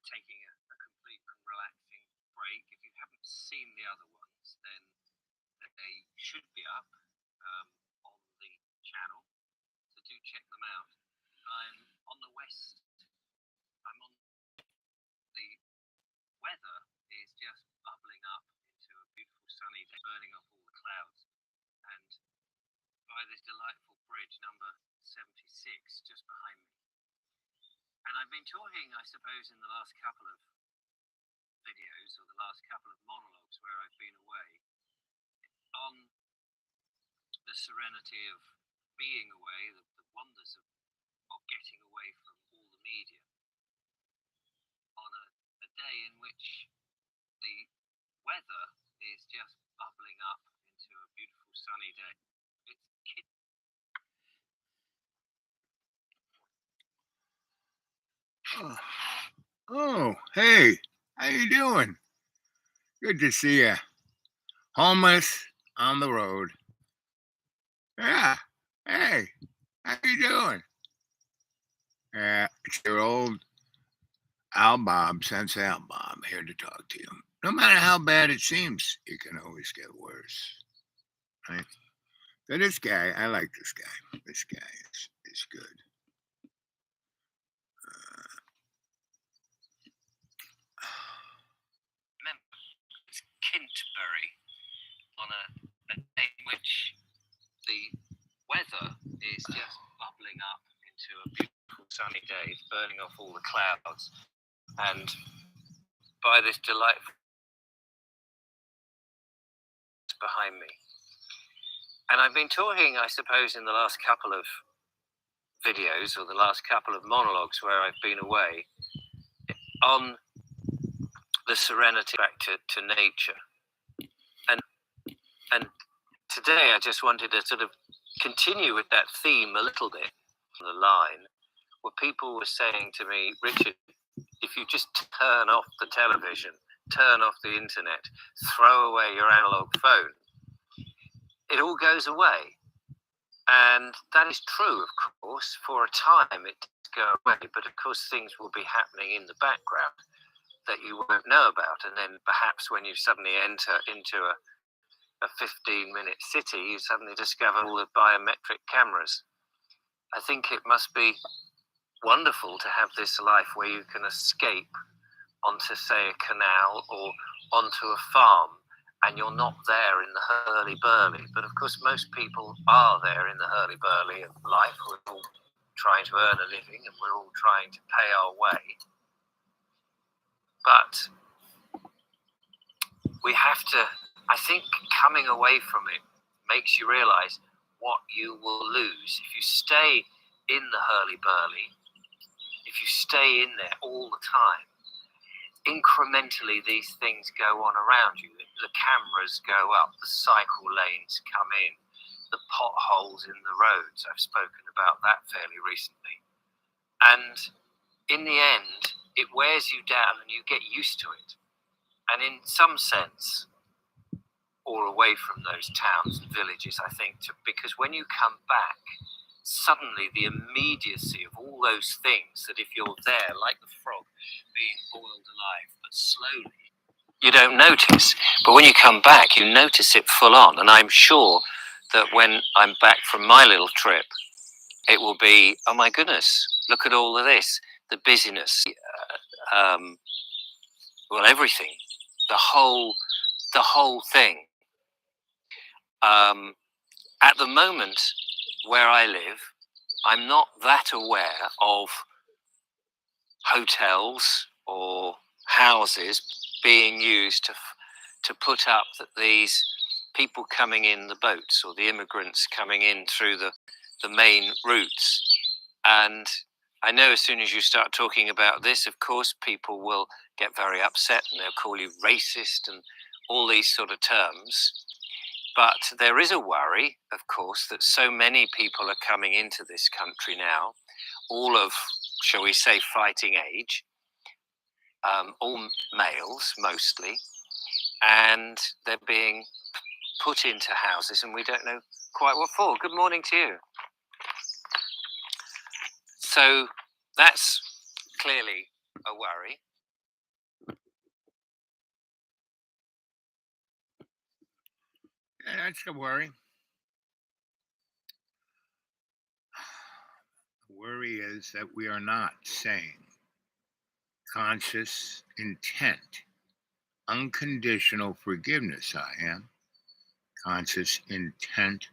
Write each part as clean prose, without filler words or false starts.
taking a complete and relaxing break. If you haven't seen the other ones, then they should be up on the channel, so do check them out. I'm on the west. I'm on the weather is just bubbling up into a beautiful sunny day, burning off all the clouds, and by this delightful bridge number 76 just behind me. And I've been talking, I suppose, in the last couple of videos or the last couple of monologues where I've been away on the serenity of being away, the wonders of getting away from all the media on a day in which the weather is just bubbling up into a beautiful sunny day. Oh, hey, how you doing? Good to see you. Homeless on the road. Yeah. Hey, how you doing? Yeah, it's your old Al Bob, Sensei Al Bob, here to talk to you. No matter how bad it seems, it can always get worse. Right? So this guy, I like this guy. This guy is good. Remember, it's Kintbury on a day in which the weather is just bubbling up into a beautiful sunny day, burning off all the clouds, and by this delightful behind me. And I've been talking, I suppose, in the last couple of videos or the last couple of monologues where I've been away on the serenity back to nature. And today I just wanted to sort of continue with that theme a little bit on the line where people were saying to me, Richard, if you just turn off the television, turn off the internet, throw away your analog phone, it all goes away. And that is true, of course. For a time it does go away, but of course things will be happening in the background that you won't know about. And then perhaps when you suddenly enter into a 15-minute city, you suddenly discover all the biometric cameras. I think it must be wonderful to have this life where you can escape onto, say, a canal or onto a farm, and you're not there in the hurly-burly. But of course, most people are there in the hurly-burly of life. We're all trying to earn a living, and we're all trying to pay our way. But we have to, I think, coming away from it makes you realize what you will lose. If you stay in the hurly-burly, if you stay in there all the time, incrementally these things go on around you. The cameras go up, the cycle lanes come in, the potholes in the roads. I've spoken about that fairly recently. And in the end, it wears you down and you get used to it. And in some sense, or away from those towns and villages, I think, because when you come back, suddenly the immediacy of all those things that if you're there, like the frog being boiled alive, but slowly, you don't notice. But when you come back, you notice it full on. And I'm sure that when I'm back from my little trip, it will be, oh my goodness, look at all of this, the busyness, well, everything, the whole thing. At the moment, where I live, I'm not that aware of hotels or houses being used to put up these people coming in the boats or the immigrants coming in through the main routes. And I know as soon as you start talking about this, of course, people will get very upset and they'll call you racist and all these sort of terms. But there is a worry, of course, that so many people are coming into this country now, all of, shall we say, fighting age, all males mostly, and they're being put into houses and we don't know quite what for. Good morning to you. So that's clearly a worry. That's the worry. The worry is that we are not saying conscious intent, unconditional forgiveness. I am conscious intent,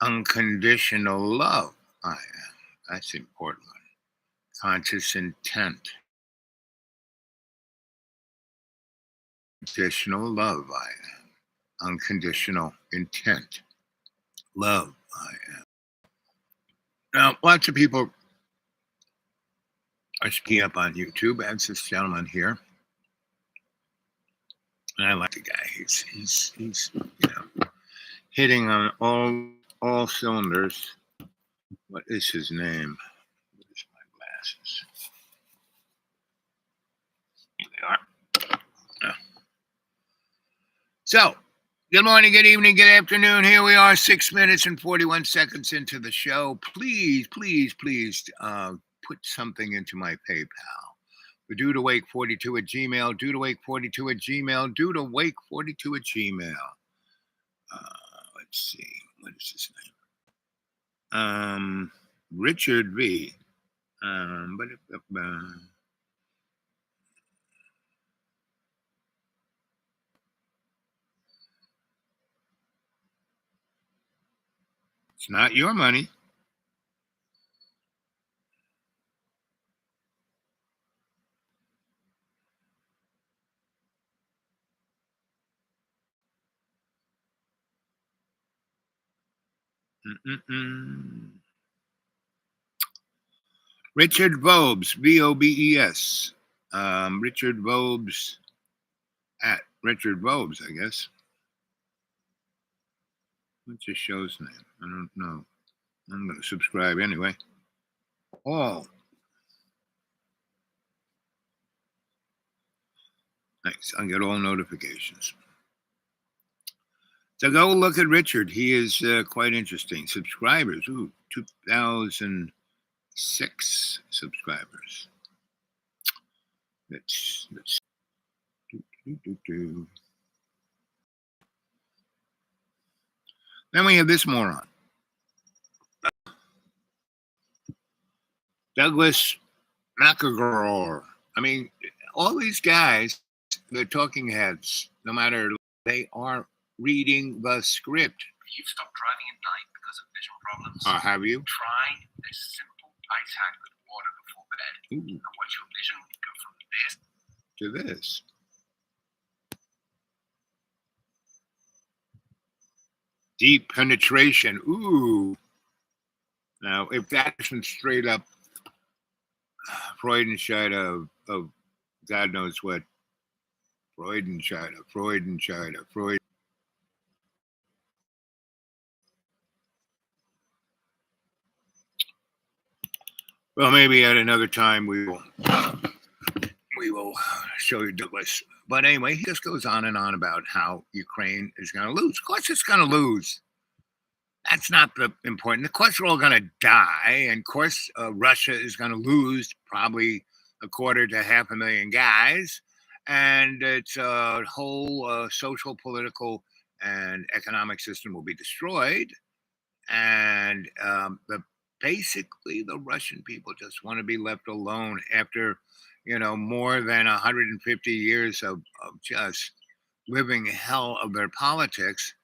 unconditional love. I am. That's the important one. Conscious intent, conditional love. I am. Unconditional intent, love. I am. Now, lots of people are speaking up on YouTube, as this gentleman here, and I like the guy. He's hitting on all cylinders. What is his name? Where's my glasses? Here they are. Yeah. So, good morning, good evening, good afternoon. Here we are, 6 minutes and 41 seconds into the show. Please put something into my PayPal. The dudewake42 at Gmail, dudewake42 at Gmail, dudewake42 at Gmail. Let's see, what is his name? Richard V. It's not your money. Mm-mm-mm. Richard Vobes, Vobes. Richard Vobes at Richard Vobes, I guess. What's his show's name? I don't know. I'm going to subscribe anyway. Oh, nice. I'll get all notifications. So go look at Richard. He is quite interesting. Subscribers, 2006 subscribers. Let's do. Then we have this moron, Douglas McGraw. I mean, all these guys, the talking heads, no matter, they are reading the script. You've stopped driving at night because of vision problems. Have you? Try this simple ice hack with water before bed. And watch your vision go from this to this. Deep penetration. Ooh. Now, if that isn't straight up Freudenscheid of God knows what. Freudenscheid. Well, maybe at another time we will show you Douglas. But anyway, he just goes on and on about how Ukraine is going to lose. Of course, it's going to lose. That's not the important. Of course, we're all going to die, and of course, Russia is going to lose probably 250,000 guys, and its whole social, political, and economic system will be destroyed. And basically, the Russian people just want to be left alone after, more than 150 years of just living hell of their politics.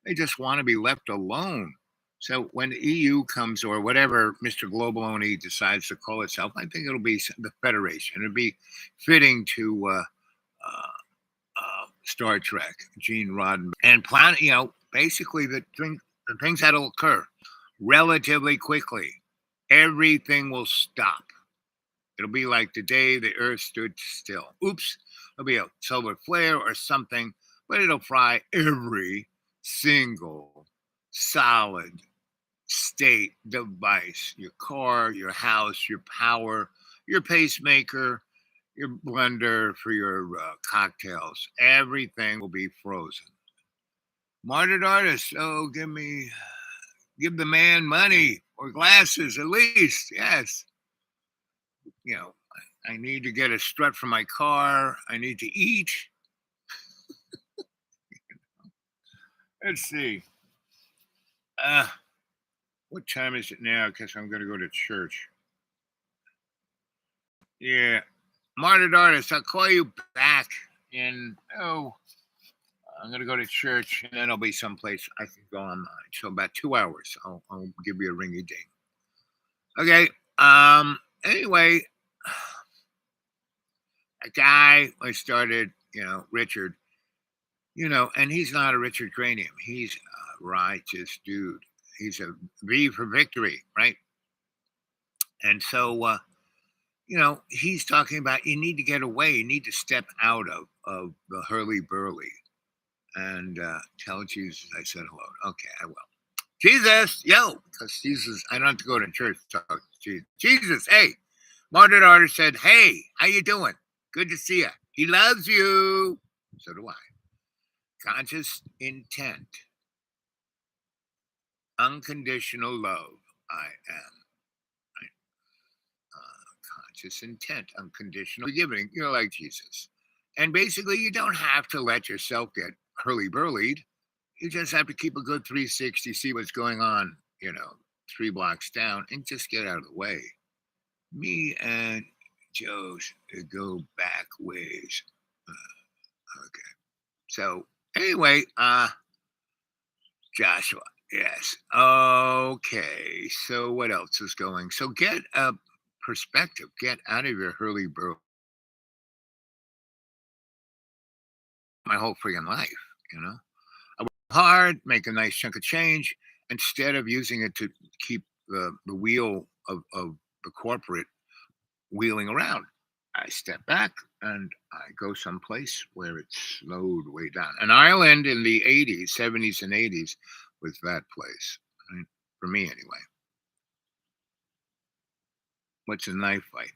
They just want to be left alone. So when the EU comes, or whatever Mr. Globaloni decides to call itself, I think it'll be the Federation. It'll be fitting to Star Trek, Gene Roddenberry, and plan. Basically the things that'll occur relatively quickly. Everything will stop. It'll be like the day the Earth stood still. Oops, there'll be a solar flare or something, but it'll fry every single solid state device, your car, your house, your power, your pacemaker, your blender for your cocktails. Everything will be frozen. Martyred artists, give the man money or glasses at least. Yes. I need to get a strut for my car. I need to eat. Let's see. Uh, what time is it now? Because I'm going to go to church. Yeah. Martyred Artist, I'll call you back in, I'm going to go to church and then I'll be someplace I can go online. So about 2 hours, I'll give you a ringy ding. Okay. Anyway, a guy I started, Richard, and he's not a Richard Cranium. He's a righteous dude. He's a V for victory, right? And so, he's talking about you need to get away. You need to step out of the hurly burly and tell Jesus I said hello. Okay, I will. Jesus, yo, because Jesus, I don't have to go to church to talk to Jesus. Jesus, hey, Martyred Artist said, hey, how you doing? Good to see you. He loves you. So do I. Conscious intent. Unconditional love. I am. Right? Conscious intent. Unconditional forgiving. You're like Jesus. And basically, you don't have to let yourself get hurly-burlied. You just have to keep a good 360, see what's going on, 3 blocks down, and just get out of the way. Me and Joe's go back ways. Okay. So anyway, Joshua, yes. Okay. So what else is going? So get a perspective. Get out of your hurly burly. My whole freaking life, you know. I work hard, make a nice chunk of change instead of using it to keep the wheel of the corporate wheeling around. I step back and I go someplace where it's slowed way down. An island in the 80s, 70s, and 80s was that place, right? For me anyway. What's a knife fight?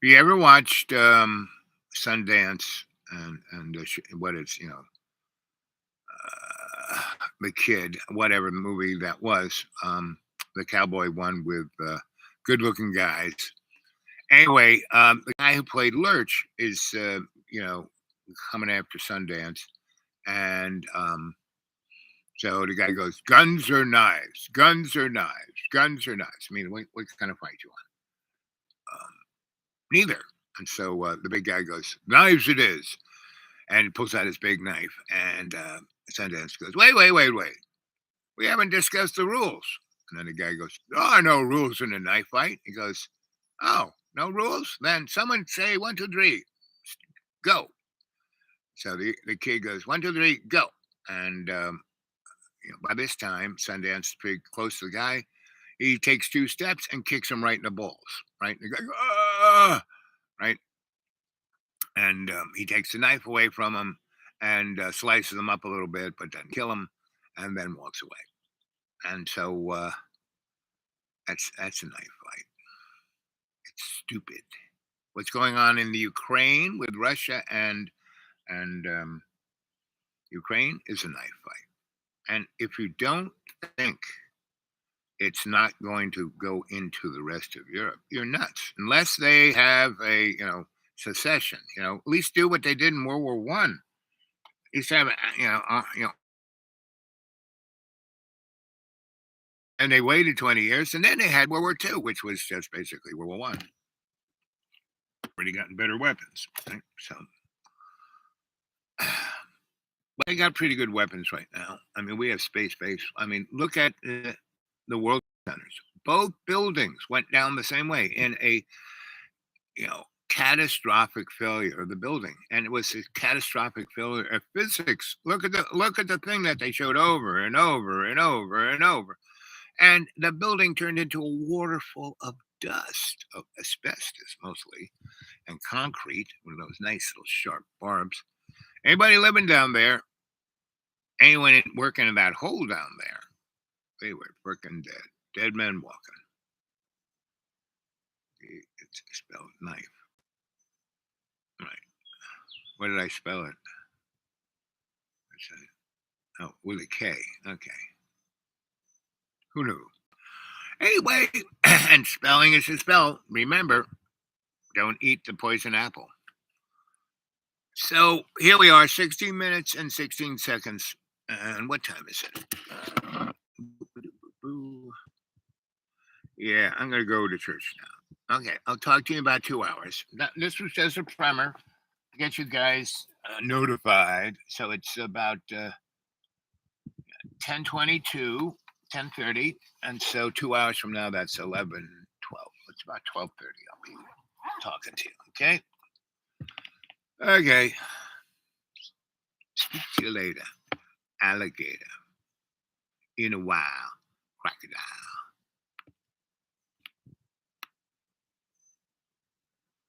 Have you ever watched Sundance and what is, the kid, whatever movie that was, the cowboy one with good looking guys. Anyway, the guy who played Lurch is, coming after Sundance. And so the guy goes, guns or knives, guns or knives, guns or knives. I mean, what kind of fight you want? Neither. And so the big guy goes, knives it is. And pulls out his big knife. And Sundance goes, wait, wait, wait, wait. We haven't discussed the rules. And then the guy goes, there are no rules in a knife fight. He goes, oh, no rules? Then someone say 1, 2, 3, go. So the kid goes, 1, 2, 3, go. And by this time, Sundance is pretty close to the guy. He takes 2 steps and kicks him right in the balls. Right? And the guy goes, ah! Right? And he takes the knife away from him and slices him up a little bit, but doesn't kill him, and then walks away. And so that's a knife fight. It's stupid. What's going on in the Ukraine with Russia and Ukraine is a knife fight. And if you don't think it's not going to go into the rest of Europe, you're nuts. Unless they have a secession, at least do what they did in World War One. At least have and they waited 20 years, and then they had World War Two, which was just basically World War One. Already gotten better weapons, right? So. But they got pretty good weapons right now. I mean, we have space base. I mean, look at the World Centers. Both buildings went down the same way in a, catastrophic failure of the building, and it was a catastrophic failure of physics. Look at the thing that they showed over and over and over and over, and the building turned into a waterfall of dust, of asbestos mostly, and concrete, one of those nice little sharp barbs. Anybody living down there? Anyone working in that hole down there, they were freaking dead. Dead men walking. It's spelled knife. Right. What did I spell it? Oh, with a K. Okay. Who knew? Anyway, and spelling is to spell. Remember, don't eat the poison apple. So here we are, 16 minutes and 16 seconds. And what time is it? Yeah, I'm going to go to church now. Okay, I'll talk to you in about 2 hours. This was just a primer to get you guys notified. So it's about 10:22, 10:30. And so 2 hours from now, that's 11:12. It's about 12:30. I'll be talking to you. Okay? Okay. Speak to you later. Alligator. In a while. Crocodile.